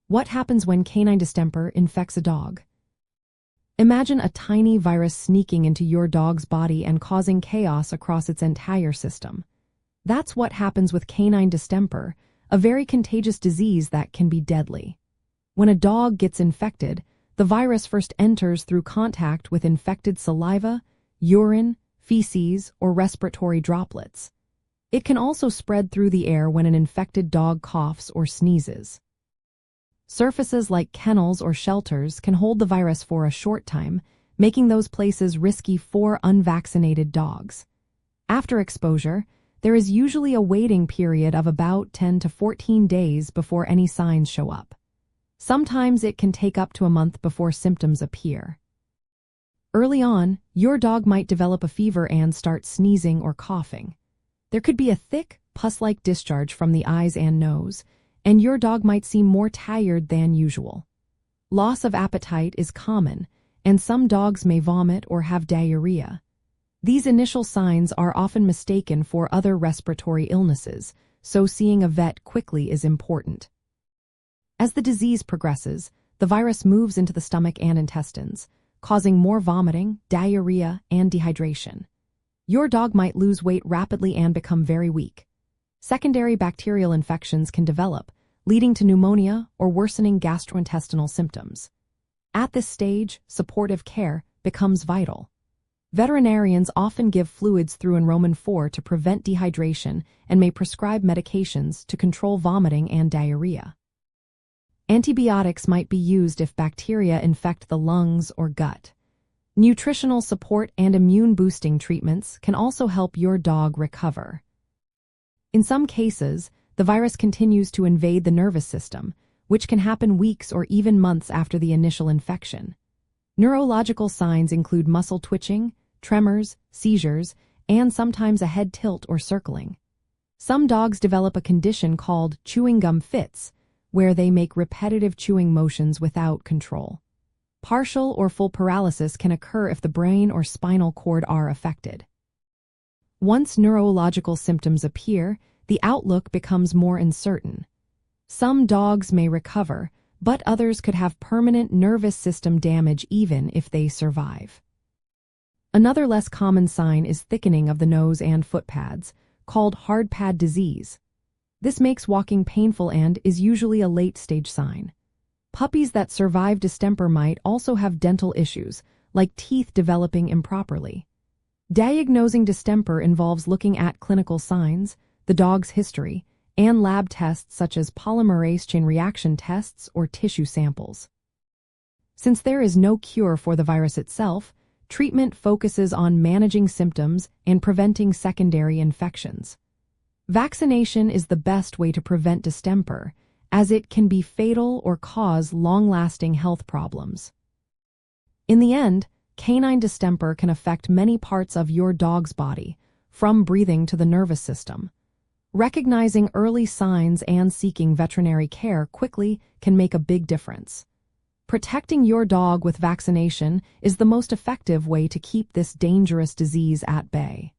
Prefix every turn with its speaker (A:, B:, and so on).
A: What happens when canine distemper infects a dog? Imagine a tiny virus sneaking into your dog's body and causing chaos across its entire system. That's what happens with canine distemper, a very contagious disease that can be deadly. When a dog gets infected, the virus first enters through contact with infected saliva, urine, feces, or respiratory droplets. It can also spread through the air when an infected dog coughs or sneezes. Surfaces like kennels or shelters can hold the virus for a short time, making those places risky for unvaccinated dogs. After exposure, there is usually a waiting period of about 10 to 14 days before any signs show up. Sometimes it can take up to a month before symptoms appear. Early on, your dog might develop a fever and start sneezing or coughing. There could be a thick, pus-like discharge from the eyes and nose, and your dog might seem more tired than usual. Loss of appetite is common, and some dogs may vomit or have diarrhea. These initial signs are often mistaken for other respiratory illnesses, so seeing a vet quickly is important. As the disease progresses, the virus moves into the stomach and intestines, causing more vomiting, diarrhea, and dehydration. Your dog might lose weight rapidly and become very weak. Secondary bacterial infections can develop, leading to pneumonia or worsening gastrointestinal symptoms. At this stage, supportive care becomes vital. Veterinarians often give fluids through enrollment 4 to prevent dehydration and may prescribe medications to control vomiting and diarrhea. Antibiotics might be used if bacteria infect the lungs or gut. Nutritional support and immune-boosting treatments can also help your dog recover. In some cases, the virus continues to invade the nervous system, which can happen weeks or even months after the initial infection. Neurological signs include muscle twitching, tremors, seizures, and sometimes a head tilt or circling. Some dogs develop a condition called chewing gum fits, where they make repetitive chewing motions without control. Partial or full paralysis can occur if the brain or spinal cord are affected. Once neurological symptoms appear, the outlook becomes more uncertain. Some dogs may recover, but others could have permanent nervous system damage even if they survive. Another less common sign is thickening of the nose and foot pads, called hard pad disease. This makes walking painful and is usually a late-stage sign. Puppies that survive distemper might also have dental issues, like teeth developing improperly. Diagnosing distemper involves looking at clinical signs, the dog's history, and lab tests such as polymerase chain reaction tests or tissue samples. Since there is no cure for the virus itself, treatment focuses on managing symptoms and preventing secondary infections. Vaccination is the best way to prevent distemper, as it can be fatal or cause long-lasting health problems. In the end, canine distemper can affect many parts of your dog's body, from breathing to the nervous system. Recognizing early signs and seeking veterinary care quickly can make a big difference. Protecting your dog with vaccination is the most effective way to keep this dangerous disease at bay.